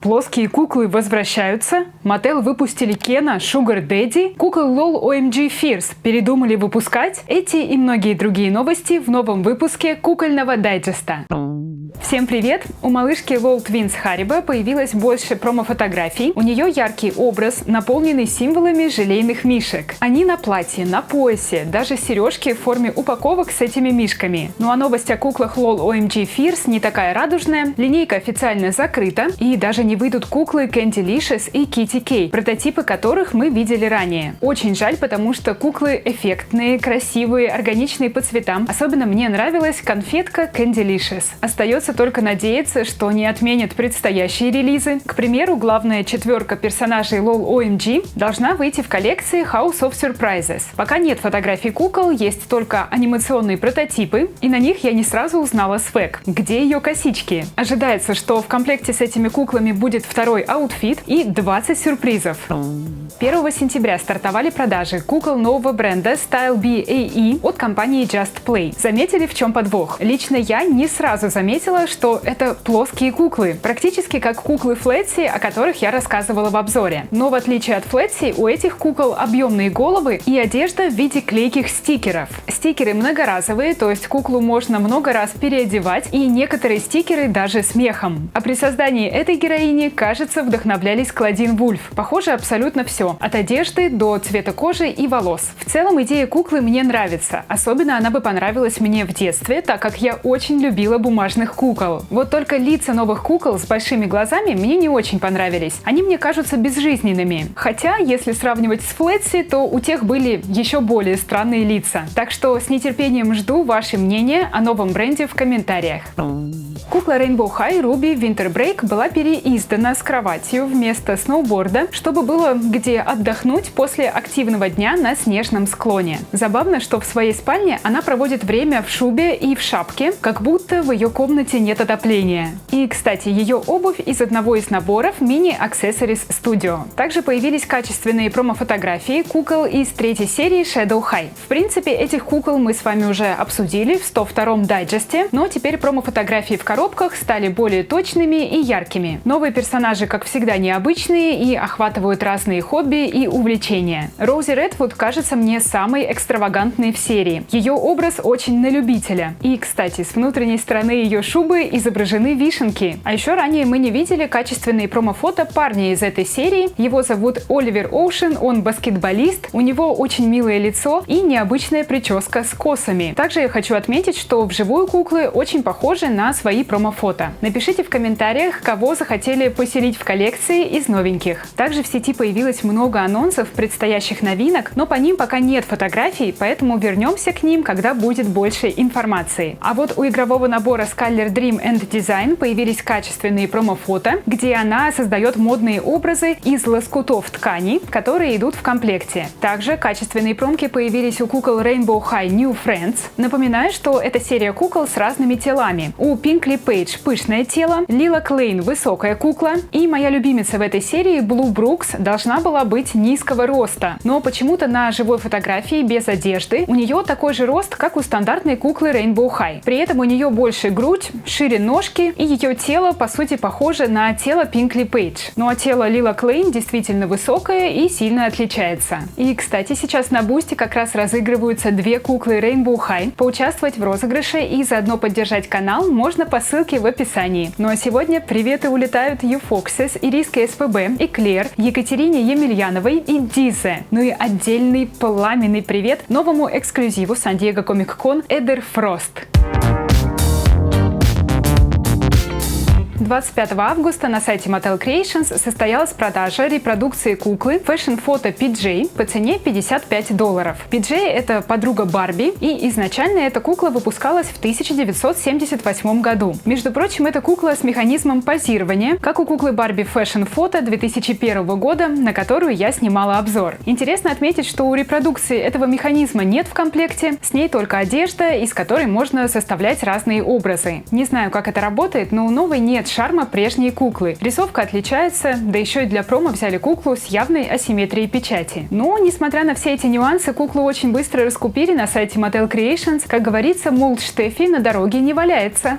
Плоские куклы возвращаются, Mattel выпустили Кена Sugar Daddy, кукол LOL OMG Fierce передумали выпускать. Эти и многие другие новости в новом выпуске кукольного дайджеста. Всем привет! У малышки LOL Twins Haribo появилось больше промо-фотографий. У нее яркий образ, наполненный символами желейных мишек. Они на платье, на поясе, даже сережки в форме упаковок с этими мишками. Ну а новость о куклах LOL OMG Fierce не такая радужная. Линейка официально закрыта, и даже не выйдут куклы Candylicious и Kitty K, прототипы которых мы видели ранее. Очень жаль, потому что куклы эффектные, красивые, органичные по цветам. Особенно мне нравилась конфетка Candylicious. Остается только надеяться, что не отменят предстоящие релизы. К примеру, главная четверка персонажей LOL OMG должна выйти в коллекции House of Surprises. Пока нет фотографий кукол, есть только анимационные прототипы, и на них я не сразу узнала свэг. Где ее косички? Ожидается, что в комплекте с этими куклами будет второй аутфит и 20 сюрпризов. 1 сентября стартовали продажи кукол нового бренда Style BAE от компании Just Play. Заметили, в чем подвох? Лично я не сразу заметила, что это плоские куклы, практически как куклы Flatsy, о которых я рассказывала в обзоре. Но в отличие от Flatsy, у этих кукол объемные головы и одежда в виде клейких стикеров. Стикеры многоразовые, то есть куклу можно много раз переодевать, и некоторые стикеры даже с мехом. А при создании этой героини, кажется, вдохновлялись Клодин Вульф. Похоже абсолютно все, от одежды до цвета кожи и волос. В целом идея куклы мне нравится, особенно она бы понравилась мне в детстве, так как я очень любила бумажных кукол. Вот только лица новых кукол с большими глазами мне не очень понравились. Они мне кажутся безжизненными. Хотя, если сравнивать с Flatsy, то у тех были еще более странные лица. Так что с нетерпением жду ваше мнение о новом бренде в комментариях. Кукла Rainbow High Ruby Winter Break была переиздана с кроватью вместо сноуборда, чтобы было где отдохнуть после активного дня на снежном склоне. Забавно, что в своей спальне она проводит время в шубе и в шапке, как будто в ее комнате нет отопления. И, кстати, ее обувь из одного из наборов Mini Accessories Studio. Также появились качественные промо-фотографии кукол из третьей серии Shadow High. В принципе, этих кукол мы с вами уже обсудили в 102-м дайджесте, но теперь промо-фотографии в коробках стали более точными и яркими. Новые персонажи, как всегда, необычные и охватывают разные хобби и увлечения. Роузи Редвуд кажется мне самой экстравагантной в серии. Ее образ очень на любителя. И, кстати, с внутренней стороны ее шубы изображены вишенки. А еще ранее мы не видели качественные промо-фото парня из этой серии. Его зовут Оливер Оушен, он баскетболист, у него очень милое лицо и необычная прическа с косами. Также я хочу отметить, что вживую куклы очень похожи на свои промо-фото. Напишите в комментариях, кого захотели поселить в коллекции из новеньких. Также в сети появилось много анонсов предстоящих новинок, но по ним пока нет фотографий, поэтому вернемся к ним, когда будет больше информации. А вот у игрового набора Skyler Dream and Design появились качественные промо-фото, где она создает модные образы из лоскутов ткани, которые идут в комплекте. Также качественные промки появились у кукол Rainbow High New Friends. Напоминаю, что это серия кукол с разными телами. У Pinkley Page пышное тело, Лила Клейн высокая кукла, и моя любимица в этой серии Blue Brooks должна была быть низкого роста, но почему-то на живой фотографии без одежды у нее такой же рост, как у стандартной куклы Rainbow High. При этом у нее больше грудь, шире ножки, и ее тело по сути похоже на тело Pinkley Page. Ну а тело Лила Клейн действительно высокое и сильно отличается. И, кстати, сейчас на Бусти как раз разыгрываются две куклы Rainbow High. Поучаствовать в розыгрыше и заодно поддержать канал можно по ссылке в описании. Ну а сегодня приветы улетают Юфоксис, Ириске СПБ, Эклер, Екатерине Емельяновой и Дизе. Ну и отдельный пламенный привет новому эксклюзиву Сан-Диего Комик-Кон Эдер Фрост. 25 августа на сайте Mattel Creations состоялась продажа репродукции куклы Fashion Photo PJ по цене $55. PJ — это подруга Барби, и изначально эта кукла выпускалась в 1978 году. Между прочим, это кукла с механизмом позирования, как у куклы Барби Fashion Photo 2001 года, на которую я снимала обзор. Интересно отметить, что у репродукции этого механизма нет в комплекте, с ней только одежда, из которой можно составлять разные образы. Не знаю, как это работает, но у новой нет шарма прежней куклы. Рисовка отличается, да еще и для промо взяли куклу с явной асимметрией печати. Но, несмотря на все эти нюансы, куклу очень быстро раскупили на сайте Mattel Creations. Как говорится, молд Штефи на дороге не валяется.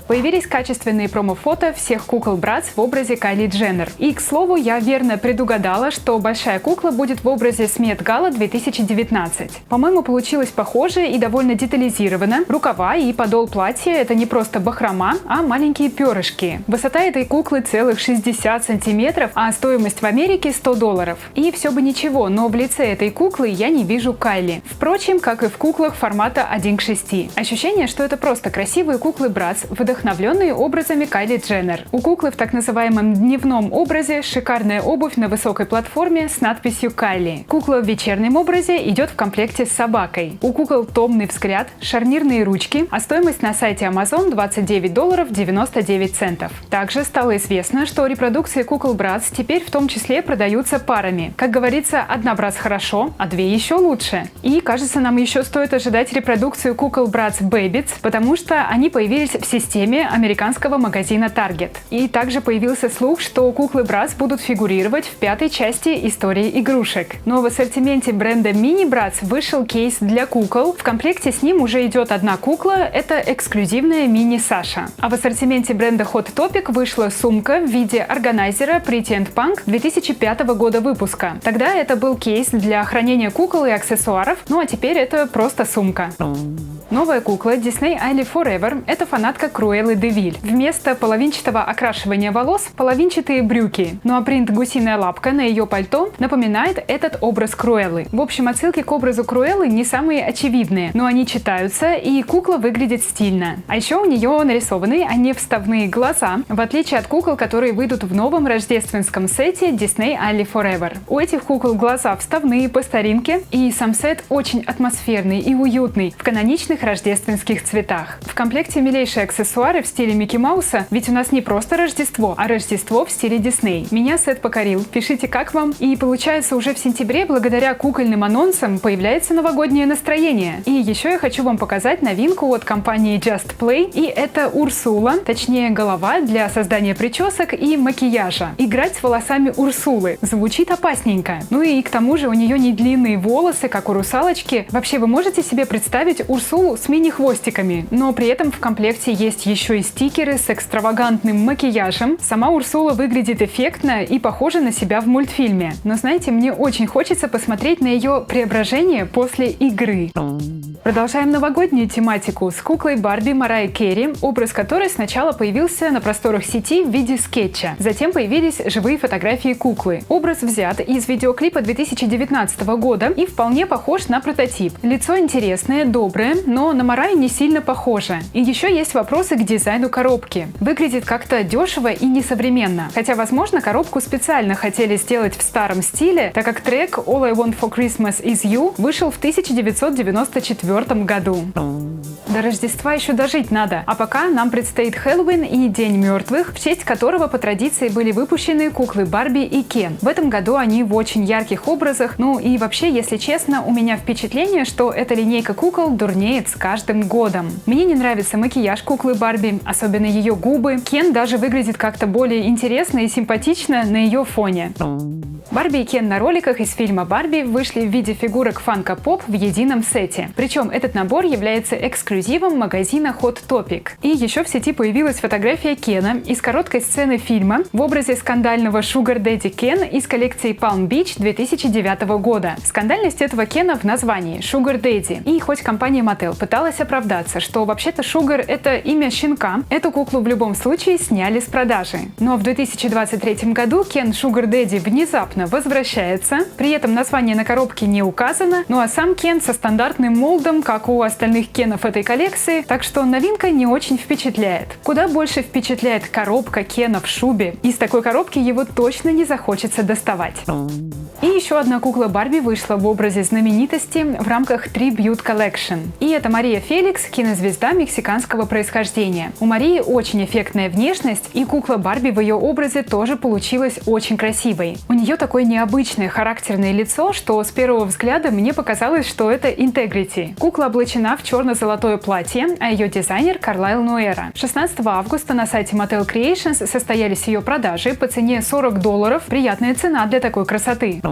Появились качественные промо-фото всех кукол Bratz в образе Кайли Дженнер. И, к слову, я верно предугадала, что большая кукла будет в образе с Met Gala 2019. По-моему, получилось похоже и довольно детализировано. Рукава и подол платья — это не просто бахрома, а маленькие перышки. Высота этой куклы целых 60 сантиметров, а стоимость в Америке $100. И все бы ничего, но в лице этой куклы я не вижу Кайли. Впрочем, как и в куклах формата 1:6. Ощущение, что это просто красивые куклы Bratz, вдохновленные образами Кайли Дженнер. У куклы в так называемом дневном образе шикарная обувь на высокой платформе с надписью «Кайли». Кукла в вечернем образе идет в комплекте с собакой. У кукол томный взгляд, шарнирные ручки, а стоимость на сайте Amazon $29.99. Также стало известно, что репродукции кукол Bratz теперь в том числе продаются парами. Как говорится, одна Bratz хорошо, а две еще лучше. И кажется, нам еще стоит ожидать репродукцию кукол Bratz Babyz, потому что они появились в системе американского магазина Target. И также появился слух, что куклы Bratz будут фигурировать в 5-й части истории игрушек. Но в ассортименте бренда Mini Bratz вышел кейс для кукол. В комплекте с ним уже идет одна кукла, это эксклюзивная мини Саша. А в ассортименте бренда Hot Topic вышла сумка в виде органайзера Pretty Punk 2005 года выпуска. Тогда это был кейс для хранения кукол и аксессуаров, ну а теперь это просто сумка. Новая кукла Disney Ally Forever – это фанатка Круэллы де Виль. Вместо половинчатого окрашивания волос – половинчатые брюки. Ну а принт «Гусиная лапка» на ее пальто напоминает этот образ Круэллы. В общем, отсылки к образу Круэллы не самые очевидные, но они читаются, и кукла выглядит стильно. А еще у нее нарисованы, а не вставные глаза, в отличие от кукол, которые выйдут в новом рождественском сете Disney Ally Forever. У этих кукол глаза вставные по старинке, и сам сет очень атмосферный и уютный, в каноничных рождественских цветах. В комплекте милейшие аксессуары в стиле Микки Мауса, ведь у нас не просто Рождество, а Рождество в стиле Дисней. Меня сет покорил. Пишите, как вам. И получается, уже в сентябре, благодаря кукольным анонсам, появляется новогоднее настроение. И еще я хочу вам показать новинку от компании Just Play, и это Урсула, точнее голова для создания причесок и макияжа. Играть с волосами Урсулы звучит опасненько. Ну и к тому же у нее не длинные волосы, как у русалочки. Вообще, вы можете себе представить Урсулу с мини-хвостиками, но при этом в комплекте есть еще и стикеры с экстравагантным макияжем. Сама Урсула выглядит эффектно и похожа на себя в мультфильме. Но знаете, мне очень хочется посмотреть на ее преображение после игры. Продолжаем новогоднюю тематику с куклой Барби Марайи Керри, образ которой сначала появился на просторах сети в виде скетча. Затем появились живые фотографии куклы. Образ взят из видеоклипа 2019 года и вполне похож на прототип. Лицо интересное, доброе, но на Марайи не сильно похоже. И еще есть вопросы к дизайну коробки. Выглядит как-то дешево и несовременно. Хотя, возможно, коробку специально хотели сделать в старом стиле, так как трек All I Want for Christmas Is You вышел в 1994 году. До Рождества еще дожить надо, а пока нам предстоит Хэллоуин и День мертвых, в честь которого по традиции были выпущены куклы Барби и Кен. В этом году они в очень ярких образах, ну и вообще, если честно, у меня впечатление, что эта линейка кукол дурнеет с каждым годом. Мне не нравится макияж куклы Барби, особенно ее губы. Кен даже выглядит как-то более интересно и симпатично на ее фоне. Барби и Кен на роликах из фильма «Барби» вышли в виде фигурок Funko Pop в едином сете. Причем этот набор является эксклюзивом магазина Hot Topic. И еще в сети появилась фотография Кена из короткой сцены фильма в образе скандального Sugar Daddy Ken из коллекции Palm Beach 2009 года. Скандальность этого Кена в названии Sugar Daddy. И хоть компания Mattel пыталась оправдаться, что вообще-то Sugar — это имя щенка, эту куклу в любом случае сняли с продажи. Но в 2023 году Кен Sugar Daddy внезапно возвращается, при этом название на коробке не указано, ну а сам Кен со стандартным молдом, как у остальных Кенов этой коллекции, так что новинка не очень впечатляет. Куда больше впечатляет коробка Кена в шубе. Из такой коробки его точно не захочется доставать. И еще одна кукла Барби вышла в образе знаменитости в рамках Tribute Collection. И это Это Мария Феликс, кинозвезда мексиканского происхождения. У Марии очень эффектная внешность, и кукла Барби в ее образе тоже получилась очень красивой. У нее такое необычное характерное лицо, что с первого взгляда мне показалось, что это Integrity. Кукла облачена в черно-золотое платье, а ее дизайнер Карлайл Нуэра. 16 августа на сайте Mattel Creations состоялись ее продажи по цене $40. Приятная цена для такой красоты.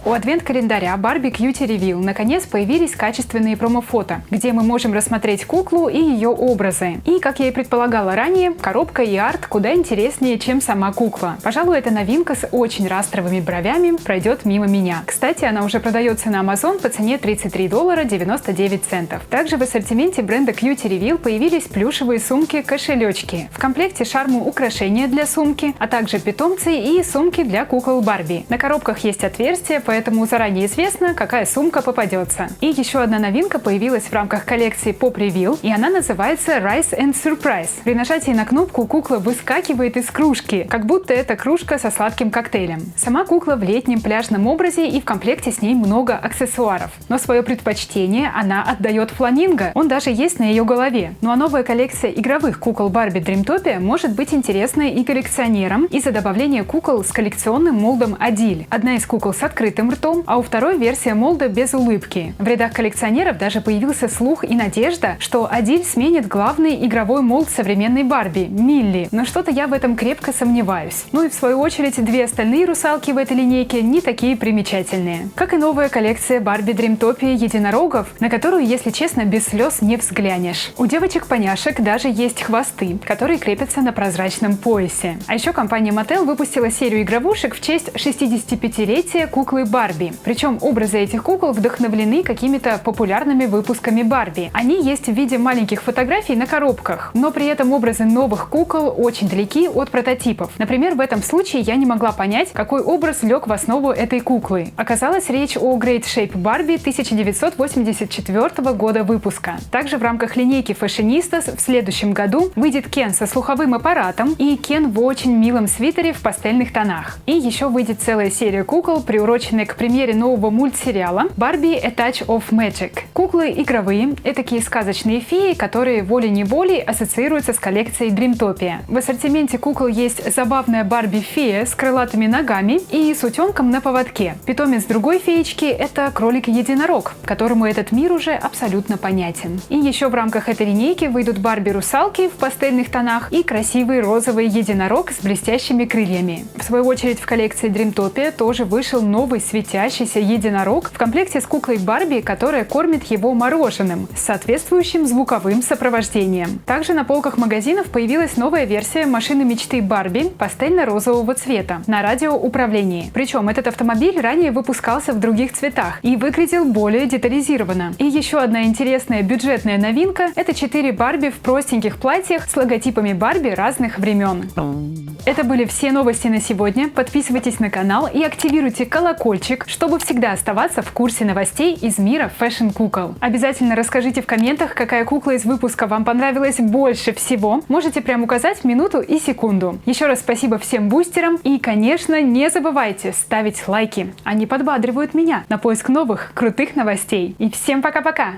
У адвент-календаря Barbie Cutie Reveal наконец появились качественные промо-фото, где мы можем рассмотреть куклу и ее образы. И, как я и предполагала ранее, коробка и арт куда интереснее, чем сама кукла. Пожалуй, эта новинка с очень растровыми бровями пройдет мимо меня. Кстати, она уже продается на Amazon по цене $33.99. Также в ассортименте бренда Cutie Reveal появились плюшевые сумки-кошелечки. В комплекте шарму украшения для сумки, а также питомцы и сумки для кукол Барби. На коробках есть отверстия, поэтому заранее известно, какая сумка попадется. И еще одна новинка появилась в рамках коллекции Pop Reveal, и она называется Rise and Surprise. При нажатии на кнопку кукла выскакивает из кружки, как будто это кружка со сладким коктейлем. Сама кукла в летнем пляжном образе, и в комплекте с ней много аксессуаров. Но свое предпочтение она отдает фламинго, он даже есть на ее голове. Ну а новая коллекция игровых кукол Barbie Dreamtopia может быть интересной и коллекционерам из-за добавления кукол с коллекционным молдом Адиль. Одна из кукол с открытым ртом, а у второй версия молда без улыбки. В рядах коллекционеров даже появился слух и надежда, что Адиль сменит главный игровой молд современной Барби – Милли. Но что-то я в этом крепко сомневаюсь. Ну и в свою очередь две остальные русалки в этой линейке не такие примечательные. Как и новая коллекция Barbie Dreamtopia единорогов, на которую, если честно, без слез не взглянешь. У девочек-поняшек даже есть хвосты, которые крепятся на прозрачном поясе. А еще компания Mattel выпустила серию игровушек в честь 65-летия куклы Барби. Причем образы этих кукол вдохновлены какими-то популярными выпусками Барби. Они есть в виде маленьких фотографий на коробках, но при этом образы новых кукол очень далеки от прототипов. Например, в этом случае я не могла понять, какой образ лег в основу этой куклы. Оказалось, речь о Great Shape Barbie 1984 года выпуска. Также в рамках линейки Fashionistas в следующем году выйдет Кен со слуховым аппаратом и Кен в очень милом свитере в пастельных тонах. И еще выйдет целая серия кукол, приуроченная к премьере нового мультсериала Barbie A Touch of Magic. Куклы игровые, этакие сказочные феи, которые волей-неволей ассоциируются с коллекцией Dreamtopia. В ассортименте кукол есть забавная Барби-фея с крылатыми ногами и с утенком на поводке. Питомец другой феечки – это кролик-единорог, которому этот мир уже абсолютно понятен. И еще в рамках этой линейки выйдут Барби-русалки в пастельных тонах и красивый розовый единорог с блестящими крыльями. В свою очередь в коллекции Dreamtopia тоже вышел новый светящийся единорог в комплекте с куклой Барби, которая кормит его мороженым с соответствующим звуковым сопровождением. Также на полках магазинов появилась новая версия машины мечты Барби пастельно-розового цвета на радиоуправлении. Причем этот автомобиль ранее выпускался в других цветах и выглядел более детализированно. И еще одна интересная бюджетная новинка – это 4 Барби в простеньких платьях с логотипами Барби разных времен. Это были все новости на сегодня. Подписывайтесь на канал и активируйте колокольчик, чтобы всегда оставаться в курсе новостей из мира фэшн-кукол. Обязательно расскажите в комментах, какая кукла из выпуска вам понравилась больше всего. Можете прям указать минуту и секунду. Еще раз спасибо всем бустерам и, конечно, не забывайте ставить лайки. Они подбадривают меня на поиск новых крутых новостей. И всем пока-пока!